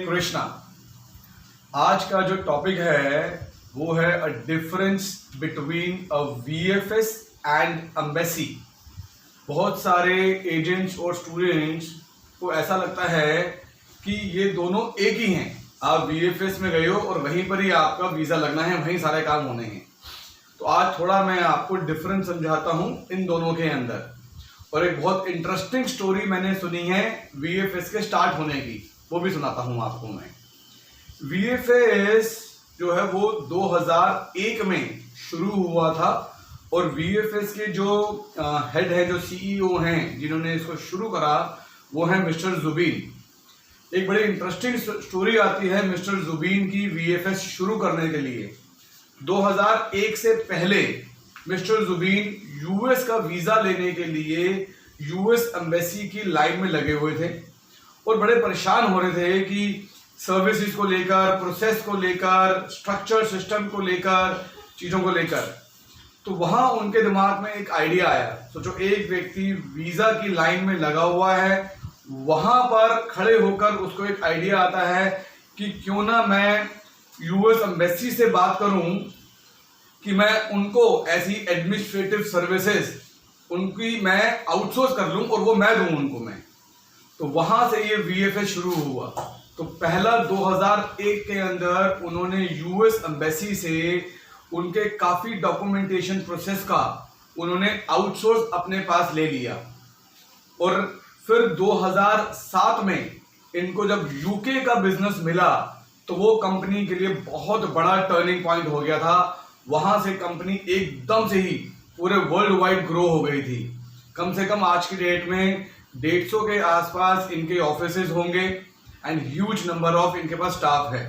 कृष्णा। आज का जो टॉपिक है वो है a difference between a VFS and embassy. बहुत सारे एजेंट्स और स्टूडेंट्स को ऐसा लगता है कि ये दोनों एक ही हैं। आप वीएफएस में गए हो और वहीं पर ही आपका वीज़ा लगना है, वहीं सारे काम होने हैं। तो आज थोड़ा मैं आपको डिफरेंस समझाता हूँ इन दोनों के अंदर। और एक बहुत इंटरेस्टिंग स्टोरी मैंने सुनी है वीएफएस के स्टार्ट होने की, वो भी सुनाता हूँ आपको मैं। वीएफएस जो है वो 2001 में शुरू हुआ था और वीएफएस के जो हेड है, जो सीईओ हैं, जिन्होंने इसको शुरू करा, वो है मिस्टर जुबीन। एक बड़ी इंटरेस्टिंग स्टोरी आती है मिस्टर जुबीन की वीएफएस शुरू करने के लिए। 2001 से पहले मिस्टर जुबीन यूएस का वीजा लेने के लिए यूएस एम्बेसी की लाइन में लगे हुए थे और बड़े परेशान हो रहे थे कि सर्विसेज को लेकर, प्रोसेस को लेकर, स्ट्रक्चर सिस्टम को लेकर, चीज़ों को लेकर। तो वहाँ उनके दिमाग में एक आइडिया आया। सोचो, एक व्यक्ति वीज़ा की लाइन में लगा हुआ है, वहाँ पर खड़े होकर उसको एक आइडिया आता है कि क्यों ना मैं यूएस एम्बेसी से बात करूँ कि मैं उनको ऐसी एडमिनिस्ट्रेटिव सर्विसेज उनकी मैं आउटसोर्स कर लूँ और वो मैं दूँ उनको मैं। तो वहाँ से ये वीएफएस शुरू हुआ। तो पहला 2001 के अंदर उन्होंने यूएस एम्बेसी से उनके काफ़ी डॉक्यूमेंटेशन प्रोसेस का उन्होंने आउटसोर्स अपने पास ले लिया। और फिर 2007 में इनको जब यूके का बिजनेस मिला तो वो कंपनी के लिए बहुत बड़ा टर्निंग पॉइंट हो गया था। वहां से कंपनी एकदम से ही पूरे वर्ल्ड वाइड ग्रो हो गई थी। कम से कम आज की डेट में 150 के आसपास इनके ऑफिसेज होंगे एंड ह्यूज नंबर ऑफ इनके पास स्टाफ है।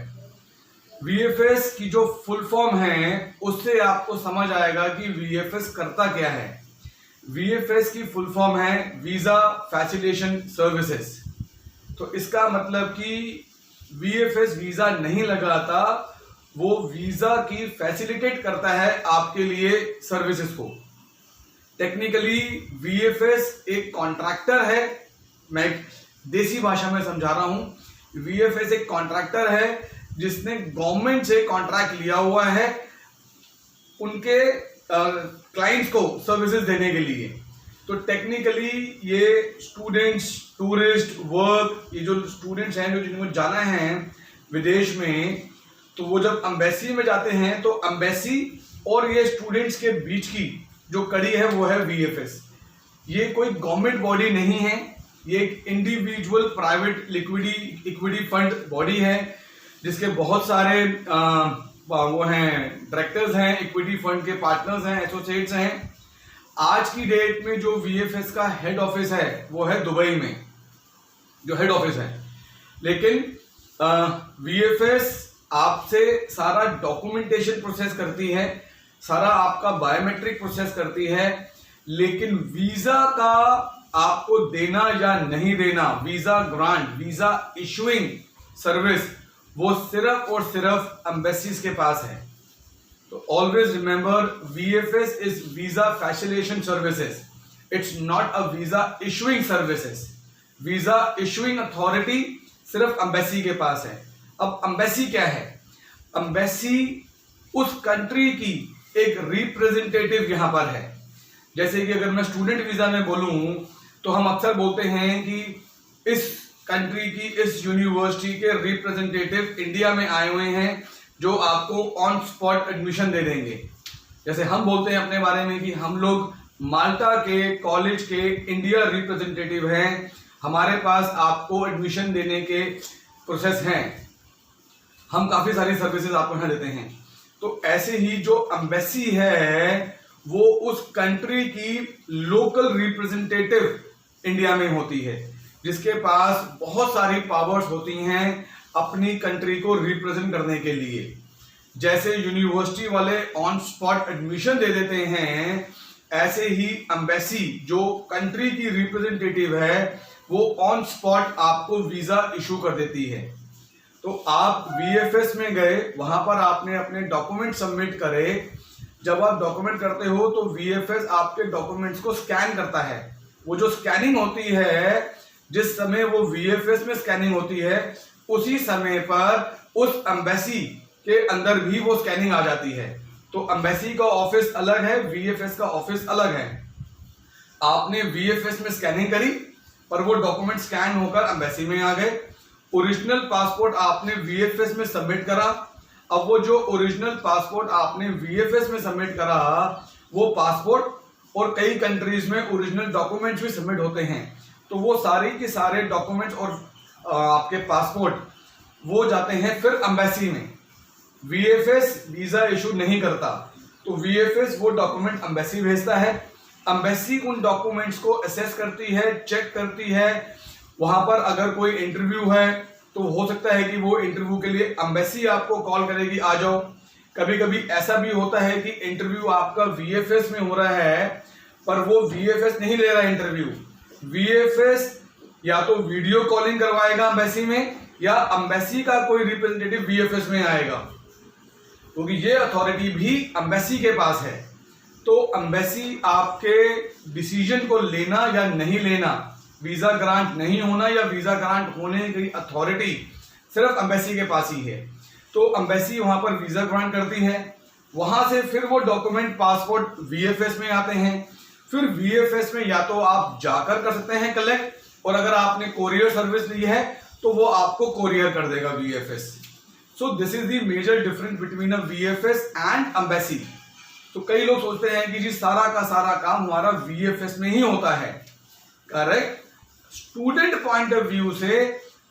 वीएफएस की जो फुल फॉर्म है उससे आपको समझ आएगा कि वीएफएस करता क्या है। वीएफएस की फुल फॉर्म है वीजा फैसिलिटेशन सर्विसेज। तो इसका मतलब कि वीएफएस वीजा नहीं लगाता, वो वीजा की फैसिलिटेट करता है आपके लिए सर्विसेज को। टेक्निकली वीएफएस एक कॉन्ट्रैक्टर है। मैं देसी भाषा में समझा रहा हूं। वीएफएस एक कॉन्ट्रैक्टर है जिसने गवर्नमेंट से कॉन्ट्रैक्ट लिया हुआ है उनके क्लाइंट्स को सर्विसेज देने के लिए। तो टेक्निकली ये स्टूडेंट्स, टूरिस्ट, वर्क, ये जो स्टूडेंट्स हैं जो जिनको जाना है विदेश में, तो वो जब एम्बेसी में जाते हैं तो एम्बेसी और ये स्टूडेंट्स के बीच की जो कड़ी है वो है वीएफएस। ये कोई गवर्नमेंट बॉडी नहीं है, ये एक individual private equity fund body है जिसके बहुत सारे वो हैं, डायरेक्टर्स हैं, इक्विटी फंड के पार्टनर्स हैं, एसोसिएट्स हैं। आज की डेट में जो वीएफएस का हेड ऑफिस है वो है दुबई में, जो हेड ऑफिस है। लेकिन वीएफएस आपसे सारा डॉक्यूमेंटेशन प्रोसेस करती है, सारा आपका बायोमेट्रिक प्रोसेस करती है, लेकिन वीजा का आपको देना या नहीं देना, visa grant, visa issuing service, वो सिर्फ और सिर्फ एम्बेसीज के पास है। तो always remember, VFS is visa facilitation services, it's not a visa issuing services. Visa issuing authority सिर्फ एम्बेसी के पास है। अब एम्बेसी क्या है? एम्बेसी उस कंट्री की एक रिप्रेजेंटेटिव यहां पर है। जैसे कि अगर मैं स्टूडेंट वीजा में बोलूं तो हम अक्सर बोलते हैं कि इस कंट्री की, इस यूनिवर्सिटी के रिप्रेजेंटेटिव इंडिया में आए हुए हैं जो आपको ऑन स्पॉट एडमिशन दे देंगे। जैसे हम बोलते हैं अपने बारे में कि हम लोग माल्टा के कॉलेज के इंडिया रिप्रेजेंटेटिव हैं, हमारे पास आपको एडमिशन देने के प्रोसेस हैं, हम काफी सारी सर्विसेज आपको यहाँ देते हैं। तो ऐसे ही जो एम्बेसी है वो उस कंट्री की लोकल रिप्रेजेंटेटिव इंडिया में होती है, जिसके पास बहुत सारी पावर्स होती हैं अपनी कंट्री को रिप्रेजेंट करने के लिए। जैसे यूनिवर्सिटी वाले ऑन स्पॉट एडमिशन दे देते हैं, ऐसे ही एम्बेसी जो कंट्री की रिप्रेजेंटेटिव है वो ऑन स्पॉट आपको वीजा इशू कर देती है। तो आप वीएफएस में गए, वहां पर आपने अपने डॉक्यूमेंट सबमिट करे। जब आप डॉक्यूमेंट करते हो तो वीएफएस आपके डॉक्यूमेंट्स को स्कैन करता है। वो जो स्कैनिंग होती है, जिस समय वो वीएफएस में स्कैनिंग होती है उसी समय पर उस एम्बेसी के अंदर भी वो स्कैनिंग आ जाती है। तो एम्बेसी का ऑफिस अलग है, वीएफएस का ऑफिस अलग है। आपने वीएफएस में स्कैनिंग करी पर वो डॉक्यूमेंट स्कैन होकर एम्बेसी में आ गए। ओरिजिनल पासपोर्ट आपने वीएफएस में सबमिट करा। अब वो जो ओरिजिनल पासपोर्ट आपने वीएफएस में सबमिट करा, वो पासपोर्ट और कई कंट्रीज में ओरिजिनल डॉक्यूमेंट्स भी सबमिट होते हैं, तो वो सारे के सारे डॉक्यूमेंट्स और आपके पासपोर्ट वो जाते हैं फिर एम्बेसी में। वीएफएस वीजा इशू नहीं करता, तो वीएफएस वो डॉक्यूमेंट एम्बेसी भेजता है। एम्बेसी उन डॉक्यूमेंट्स को असेस करती है, चेक करती है। वहां पर अगर कोई इंटरव्यू है तो हो सकता है कि वो इंटरव्यू के लिए एम्बेसी आपको कॉल करेगी, आ जाओ। कभी कभी ऐसा भी होता है कि इंटरव्यू आपका वीएफएस में हो रहा है पर वो वीएफएस नहीं ले रहा है इंटरव्यू। वीएफएस या तो वीडियो कॉलिंग करवाएगा एम्बेसी में, या एम्बेसी का कोई रिप्रेजेंटेटिव वीएफएस में आएगा, क्योंकि ये अथॉरिटी भी एम्बेसी के पास है। तो एम्बेसी आपके डिसीजन को लेना या नहीं लेना, वीजा ग्रांट नहीं होना या वीजा ग्रांट होने की अथॉरिटी सिर्फ एम्बेसी के पास ही है। तो एम्बेसी वहां पर वीजा ग्रांट करती है, वहां से फिर वो डॉक्यूमेंट पासपोर्ट वीएफएस में आते हैं। फिर वीएफएस में या तो आप जाकर कर सकते हैं कलेक्ट, और अगर आपने कोरियर सर्विस ली है तो वो आपको कोरियर कर देगा VFS. So this is the major difference between a VFS and embassy. तो कई लोग सोचते हैं कि जी सारा का सारा काम हमारा वीएफएस में ही होता है। Correct. Student point of view से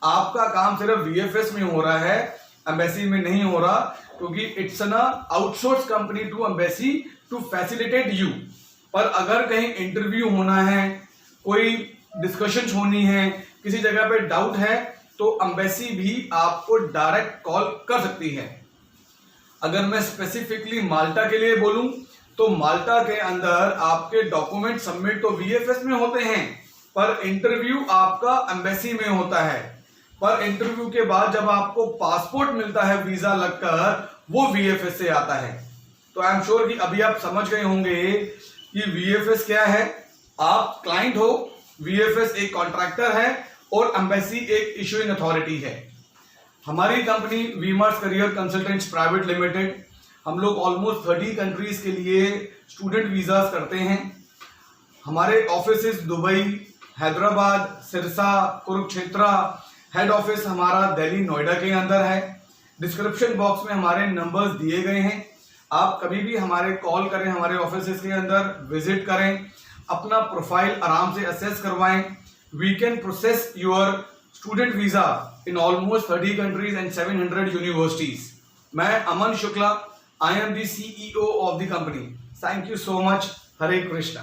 आपका काम सिर्फ वीएफएस में हो रहा है, एम्बेसी में नहीं हो रहा, क्योंकि it's an outsource company to embassy to facilitate you. पर अगर कहीं इंटरव्यू होना है, कोई डिस्कशंस होनी है, किसी जगह पे डाउट है, तो एम्बेसी भी आपको डायरेक्ट कॉल कर सकती है। अगर मैं स्पेसिफिकली माल्टा के लिए बोलूं तो माल्टा के अंदर आपके डॉक्यूमेंट सबमिट तो वीएफएस में होते हैं, पर इंटरव्यू आपका एम्बेसी में होता है। पर इंटरव्यू के बाद जब आपको पासपोर्ट मिलता है वीजा लगकर, वो वीएफएस से आता है। तो आई एम श्योर कि अभी आप समझ गए होंगे कि वीएफएस क्या है। आप क्लाइंट हो, वीएफएस एक कॉन्ट्रैक्टर है और एम्बेसी एक इशूइंग अथॉरिटी है। हमारी कंपनी वीमार्स करियर कंसल्टेंट्स प्राइवेट लिमिटेड, हम लोग ऑलमोस्ट 30 कंट्रीज के लिए स्टूडेंट वीजास करते हैं। हमारे offices Dubai, Hyderabad, Sirsa, Kurukshetra. Head office हमारा दिल्ली नोएडा के अंदर है। डिस्क्रिप्शन बॉक्स में हमारे नंबर्स दिए गए हैं, आप कभी भी हमारे कॉल करें, हमारे ऑफिसेस के अंदर विजिट करें, अपना प्रोफाइल आराम से असेस करवाएं। We can process your student visa in almost 30 countries and 700 universities. मैं Aman Shukla, I am the CEO of the company. Thank you so much. Hare Krishna.